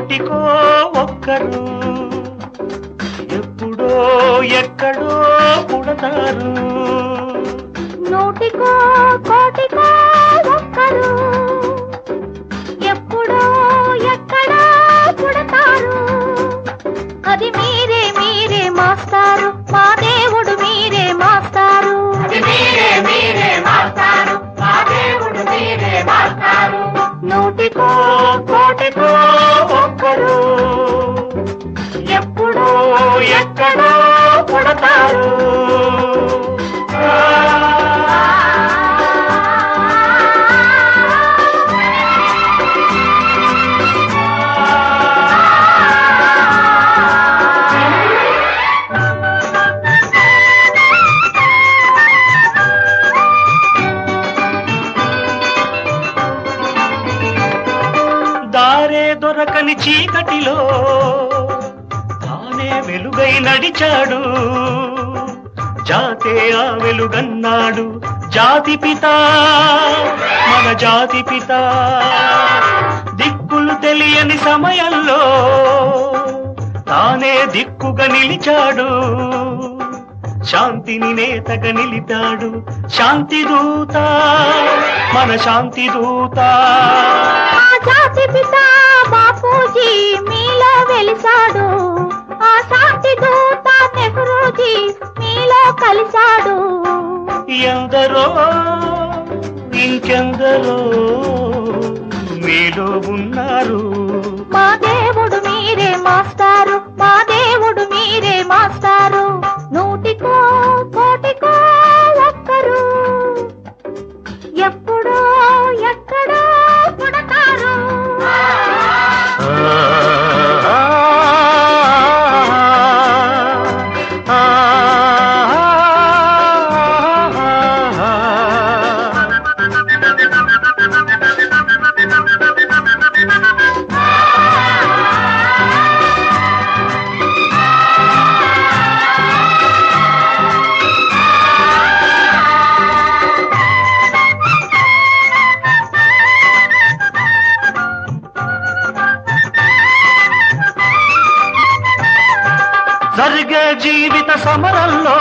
కోటికో ఒక్కరు ఎప్పుడో ఎక్కడో పుడతారు. నూటికో కోటికో ఒక్కరు ఎప్పుడో ఎక్కడో పుడతారు. అది మీరే మీరే మాస్టారు, మా దేవుడు మీరే మాస్టారు. నూటికో కోటికో ఒక్కరు ఎప్పుడో ఎక్కడో పుడతారు. దారే దొరకని చీకటిలో తానే వెలుగై నడిచాడు. జాతే ఆ వెలుగన్నాడు. జాతి పిత మన జాతి పిత. దిక్కులు తెలియని సమయంలో తానే దిక్కుగా నిలిచాడు. శాంతిని నేతగా నిలిపాడు. శాంతి దూత మన శాంతి దూత. జాతి పిత బాపూజీ మీలో వెలిసాడు. ఆ శాంతి దూత నెహ్రూజీ మీలో కలిశాడు. ఎందరో ఇంకెందరో మీలో ఉన్నారు. మా దేవుడు మీరే మాస్టారు, మా దేవుడు మీరే మాస్టారు. నూటికో కోటికో ఒక్కరు ఎప్పుడో ఎక్కడో పుడతారు. జరిగే జీవిత సమరంలో